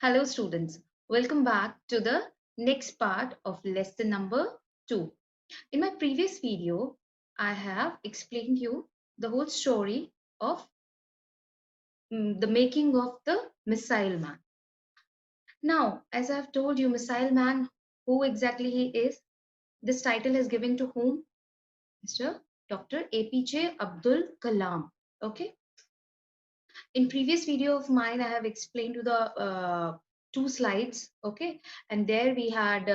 Hello students, welcome back to the next part of lesson number 2. In my previous video, I have explained you the whole story of the making of the Missile Man. Now, as I have told you, Missile Man, who exactly he is, this title is given to whom? Mr. Dr. APJ Abdul Kalam. Okay. In previous video of mine, I have explained you the two slides. Okay, and there we had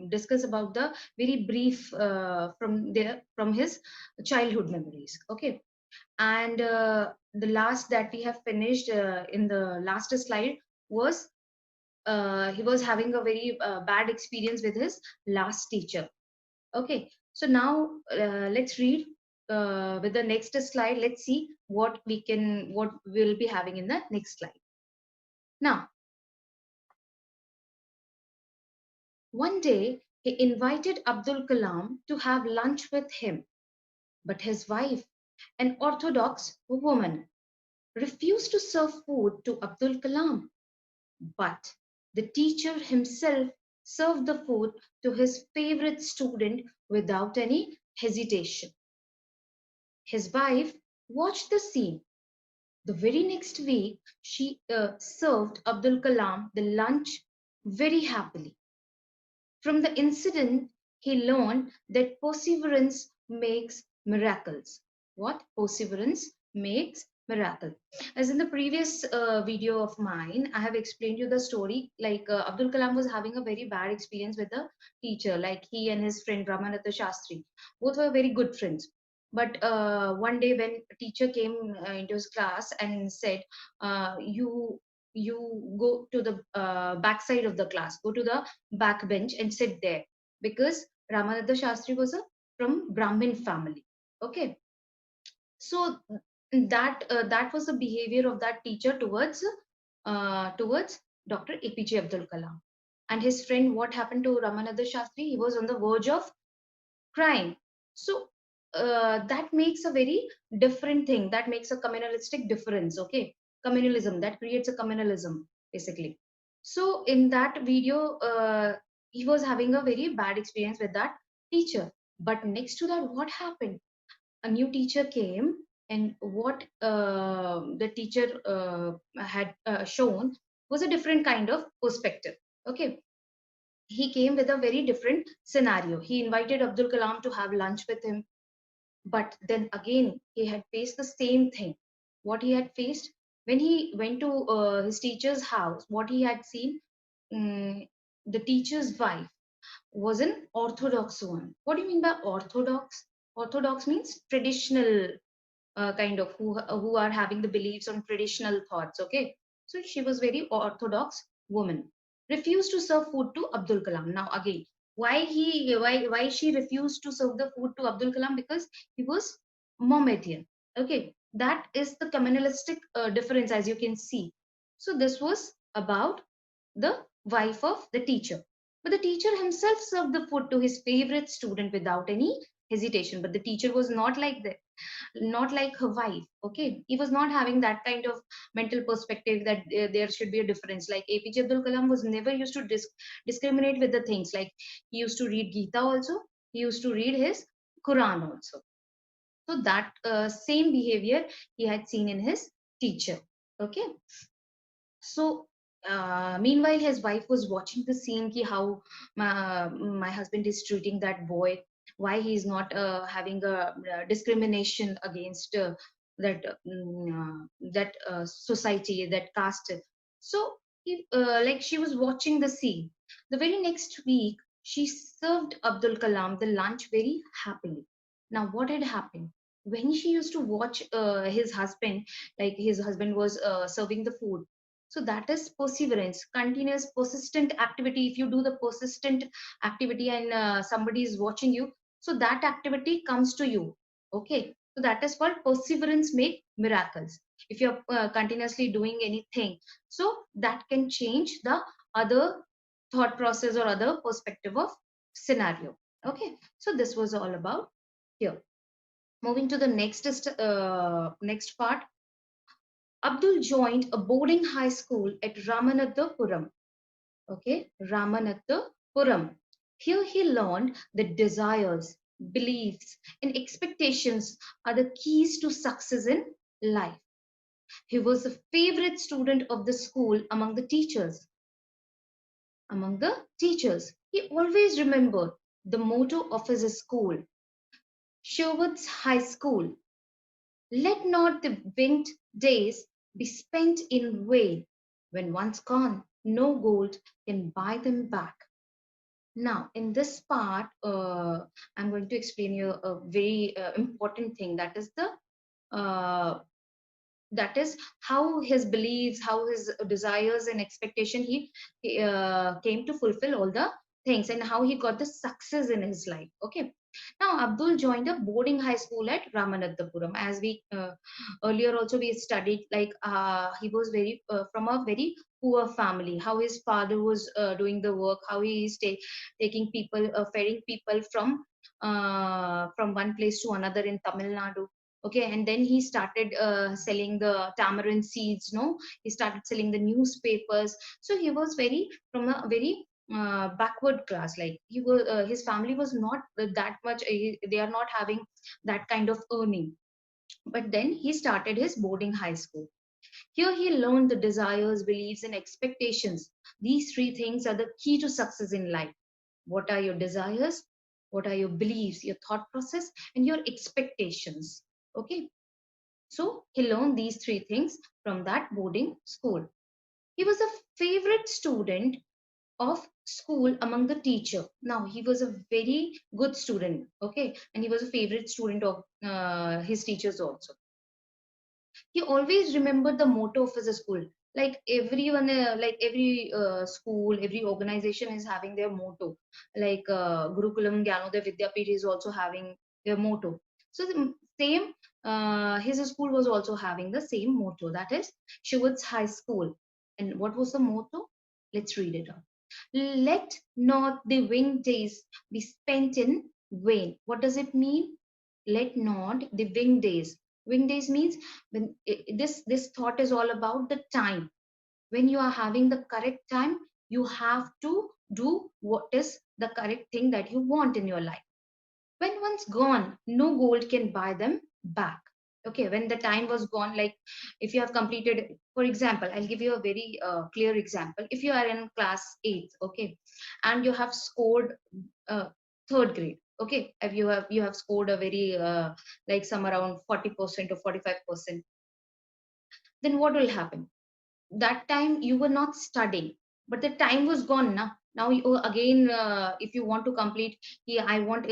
discussed about the very brief from his childhood memories. Okay, and the last that we have finished in the last slide was he was having a very bad experience with his last teacher. Okay, so now let's read with the next slide. Let's see what we'll be having in the next slide. Now, one day he invited Abdul Kalam to have lunch with him, but his wife, an orthodox woman, refused to serve food to Abdul Kalam. But the teacher himself served the food to his favorite student without any hesitation. His wife watched the scene. The very next week, she served Abdul Kalam the lunch very happily. From the incident, he learned that perseverance makes miracles. What? Perseverance makes miracle. As in the previous video of mine, I have explained you the story. Like Abdul Kalam was having a very bad experience with a teacher. Like he and his friend Ramanatha Shastri, both were very good friends. But one day when a teacher came into his class and said, "You go to the back side of the class, go to the back bench and sit there," because Ramanatha Shastri was a from Brahmin family. Okay, so that was the behavior of that teacher towards Dr. APJ Abdul Kalam and his friend. What happened to Ramanatha Shastri? He was on the verge of crying. So that makes a very different thing. That makes a communalistic difference. Okay, communalism that creates a communalism basically. So in that video, he was having a very bad experience with that teacher. But next to that, what happened? A new teacher came, and what the teacher had shown was a different kind of perspective. Okay, he came with a very different scenario. He invited Abdul Kalam to have lunch with him, but then again, he had faced the same thing. What he had faced when he went to his teacher's house, what he had seen, the teacher's wife was an orthodox one. What do you mean by orthodox? Orthodox means traditional, kind of who are having the beliefs on traditional thoughts. Okay, so she was very orthodox woman. Refused to serve food to Abdul Kalam. Now again, why she refused to serve the food to Abdul Kalam? Because he was Mohammedan. Okay, that is the communalistic difference, as you can see. So this was about the wife of the teacher. But the teacher himself served the food to his favorite student without any hesitation. But the teacher was not like that, not like her wife. Okay, he was not having that kind of mental perspective that there should be a difference. Like APJ Abdul Kalam was never used to discriminate with the things. Like he used to read Gita also, he used to read his Quran also. So that same behavior he had seen in his teacher. Okay, so meanwhile his wife was watching the scene, ki how my husband is treating that boy, why he is not having a discrimination against that society, that caste. So like she was watching the scene. The very next week she served Abdul Kalam the lunch very happily. Now what had happened when she used to watch his husband, like his husband was serving the food. So that is perseverance, continuous persistent activity. If you do the persistent activity and somebody is watching you, so that activity comes to you. Okay, so that is called perseverance make miracles. If you're continuously doing anything, so that can change the other thought process or other perspective of scenario. Okay, so this was all about here. Moving to the next part. Abdul joined a boarding high school at Ramanathapuram. Okay, Ramanathapuram. Here he learned that desires, beliefs, and expectations are the keys to success in life. He was the favorite student of the school among the teachers. Among the teachers, he always remembered the motto of his school, Sherwood's High School. Let not the winged days be spent in vain. When once gone, no gold can buy them back. Now, in this part, I'm going to explain you a very important thing, uh, that is how his beliefs, how his desires and expectation he came to fulfill all the things, and how he got the success in his life. Okay, now Abdul joined a boarding high school at Ramanathapuram. As we earlier also we studied, like he was very from a very poor family, how his father was doing the work, how he is taking people, ferrying people from one place to another in Tamil Nadu. Okay, and then he started selling the tamarind seeds, no, he started selling the newspapers. So he was very from a very backward class, like his family was not that much, they are not having that kind of earning. But then he started his boarding high school. Here he learned the desires, beliefs, and expectations. These three things are the key to success in life. What are your desires? What are your beliefs, your thought process, and your expectations? Okay, so he learned these three things from that boarding school. He was a favorite student of school among the teacher. Now he was a very good student, okay, and he was a favorite student of his teachers also. He always remembered the motto of his school. Like everyone, like every school, every organization is having their motto. Like Gurukulam Gyanodaya Vidyapith is also having their motto. So the same, his school was also having the same motto, that is Shiwat's High School. And what was the motto? Let's read it out. Let not the winged days be spent in vain. What does it mean? Let not the wing days. Wing days means when this thought is all about the time. When you are having the correct time, you have to do what is the correct thing that you want in your life. When one's gone, no gold can buy them back. Okay, when the time was gone, like if you have completed, for example, I'll give you a very clear example. If you are in class 8th, okay, and you have scored uh, third grade, okay, if you have scored a very like some around 40% or 45%, then what will happen? That time you were not studying, but the time was gone now you again, if you want to complete, yeah, I want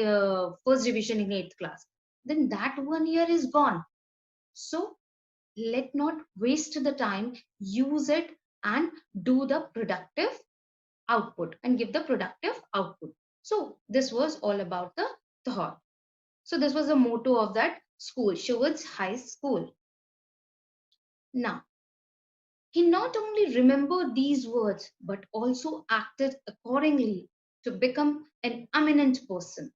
first division in 8th class, then that 1 year is gone. So let not waste the time, use it and do the productive output and give the productive output. So this was all about the thought. So this was the motto of that school, Sherwood's High School. Now, he not only remembered these words, but also acted accordingly to become an eminent person.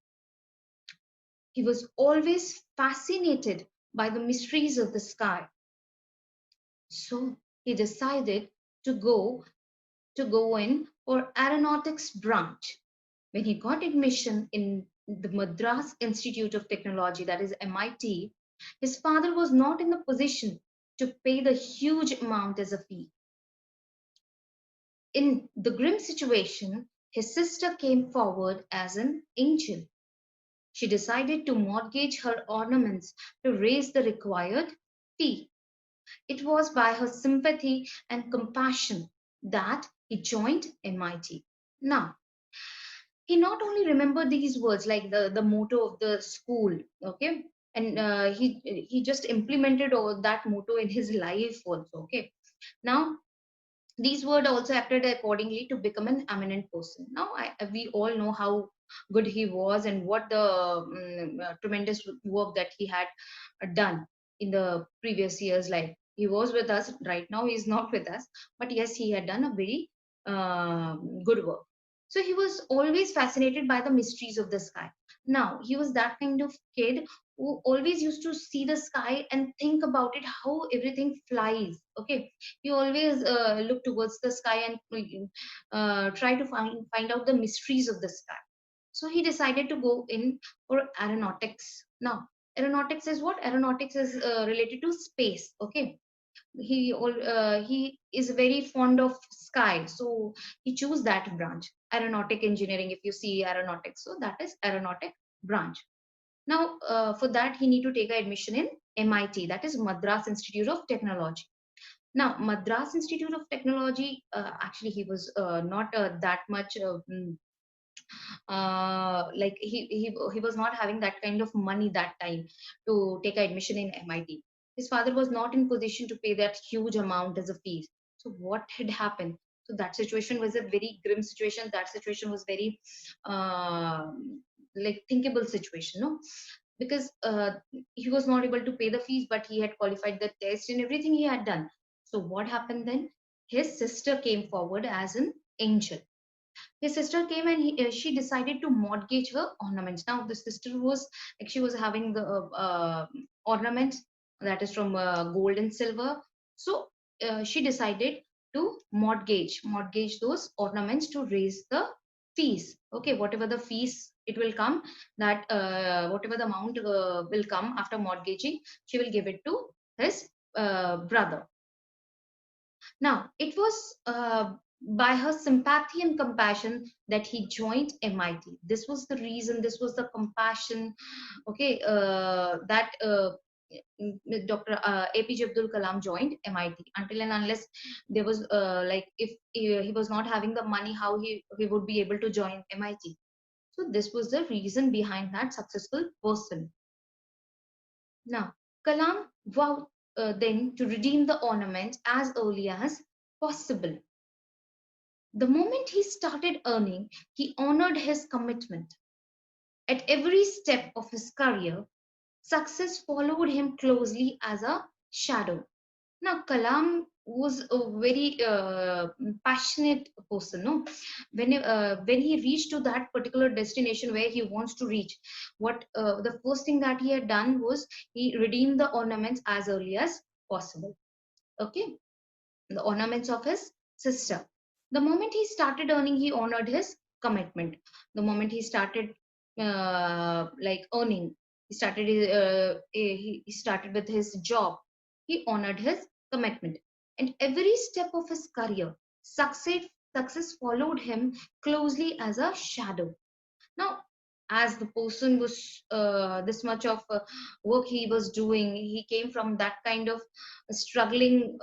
He was always fascinated by the mysteries of the sky. So he decided to go to go in for aeronautics branch. When he got admission in the Madras Institute of Technology, that is MIT, his father was not in the position to pay the huge amount as a fee. In the grim situation, his sister came forward as an angel. She decided to mortgage her ornaments to raise the required fee. It was by her sympathy and compassion that he joined MIT. Now, he not only remembered these words, like the motto of the school, okay, and he just implemented all that motto in his life also, okay. Now, these words also acted accordingly to become an eminent person. Now, we all know how good he was and what the tremendous work that he had done in the previous years. Like he was with us right now, he's not with us, but yes, he had done a very good work. So he was always fascinated by the mysteries of the sky. Now, he was that kind of kid who always used to see the sky and think about it, how everything flies. Okay, he always look towards the sky and try to find out the mysteries of the sky. So he decided to go in for aeronautics. Now, aeronautics is what? Aeronautics is related to space. Okay, he is very fond of sky, so he chose that branch, aeronautic engineering. If you see aeronautics, so that is aeronautic branch. Now, for that, he need to take admission in MIT, that is Madras Institute of Technology. Now, Madras Institute of Technology, actually, he was not that much like he was not having that kind of money that time to take admission in MIT. His father was not in position to pay that huge amount as a fees. So what had happened? So that situation was a very grim situation. That situation was very uh, like thinkable situation, no? Because he was not able to pay the fees, but he had qualified the test and everything he had done. So what happened then? His sister came forward as an angel. His sister came and she decided to mortgage her ornaments. Now the sister was like, she was having the ornaments that is from gold and silver. So she decided to mortgage those ornaments to raise the fees. Okay, whatever the fees it will come, that whatever the amount will come after mortgaging, she will give it to his brother. Now, it was by her sympathy and compassion that he joined MIT. This was the reason, this was the compassion, okay, that Dr. APJ Abdul Kalam joined MIT. Until and unless there was, like, if he was not having the money, how he would be able to join MIT? So, this was the reason behind that successful person. Now, Kalam vowed then to redeem the ornament as early as possible. The moment he started earning, he honored his commitment. At every step of his career, success followed him closely as a shadow. Now, Kalam was a very passionate person. No, when he reached to that particular destination where he wants to reach, what the first thing that he had done was he redeemed the ornaments as early as possible. Okay, the ornaments of his sister. The moment he started earning, he honored his commitment. The moment he started like earning, he started with his job. He honored his commitment, and every step of his career, success success followed him closely as a shadow. Now, as the person was this much of work he was doing, he came from that kind of struggling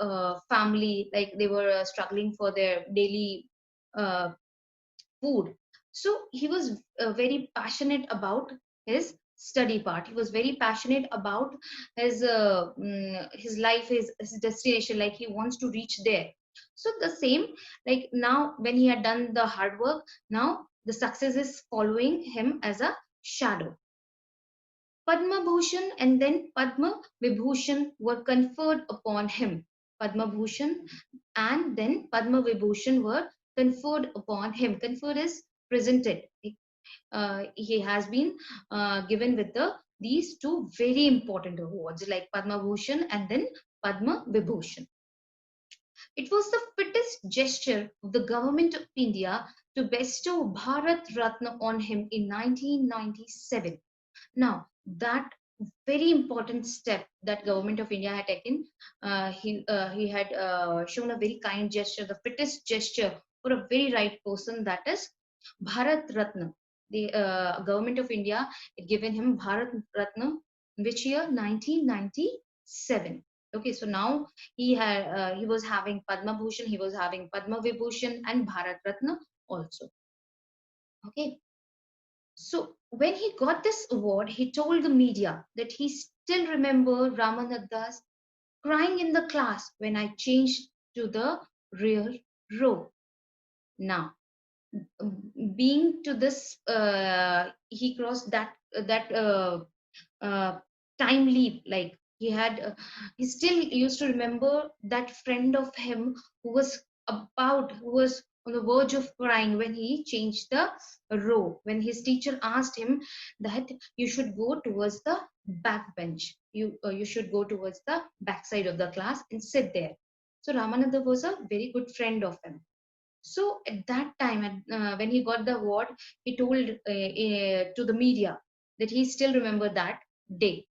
family, like they were struggling for their daily uh, food. So he was very passionate about his study part. He was very passionate about his life, his destination, like he wants to reach there. So the same, like now when he had done the hard work, now the success is following him as a shadow. Padma Bhushan and then Padma Vibhushan were conferred upon him. Padma Bhushan and then Padma Vibhushan were conferred upon him. Conferred is presented. He has been given with these two very important awards like Padma Bhushan and then Padma Vibhushan. It was the fittest gesture of the government of India to bestow Bharat Ratna on him in 1997. Now, that very important step that government of India had taken, he had shown a very kind gesture, the fittest gesture for a very right person, that is Bharat Ratna. The government of India had given him Bharat Ratna, which year? 1997. Okay, so now he was having Padma Bhushan, he was having Padma Vibhushan and Bharat Ratna also. Okay, so when he got this award, he told the media that he still remember Ramanatha's crying in the class when I changed to the rear row. Now, being to this, he crossed that uh, time leap. Like he still used to remember that friend of him who was on the verge of crying when he changed the row, when his teacher asked him that you should go towards the back bench, you should go towards the backside of the class and sit there. So Ramananda was a very good friend of him. So at that time, when he got the award, he told to the media that he still remembered that day.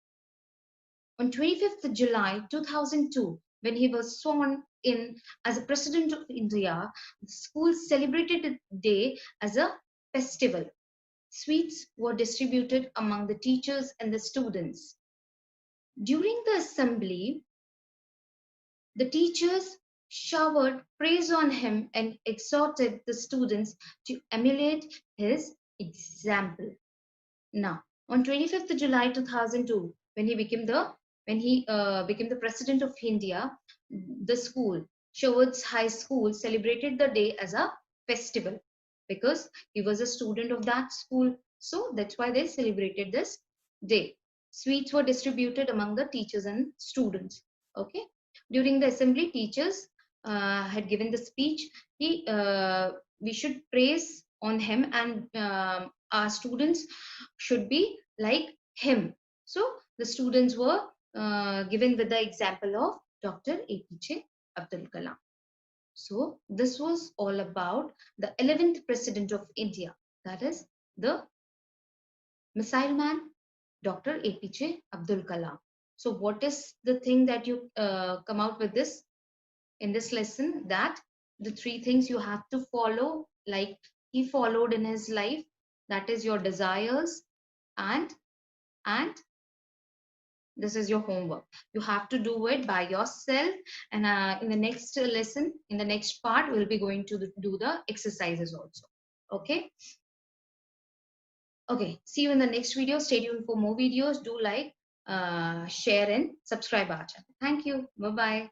On 25th July 2002, when he was sworn in as a president of India, the school celebrated the day as a festival. Sweets were distributed among the teachers and the students. During the assembly, the teachers showered praise on him and exhorted the students to emulate his example. Now, on 25th July 2002, when he became the president of India, the school, Showards High School, celebrated the day as a festival because he was a student of that school. So that's why they celebrated this day. Sweets were distributed among the teachers and students. Okay. During the assembly, teachers had given the speech. We should praise on him, and our students should be like him. So the students were given with the example of Dr. APJ Abdul Kalam. So this was all about the 11th president of India, that is the missile man, Dr. APJ Abdul Kalam. So what is the thing that you come out with this in this lesson? That the three things you have to follow, like he followed in his life, that is your desires, and and this is your homework. You have to do it by yourself. And in the next lesson, in the next part, we'll be going to do the exercises also. Okay. Okay. See you in the next video. Stay tuned for more videos. Do like, share, and subscribe our channel. Thank you. Bye bye.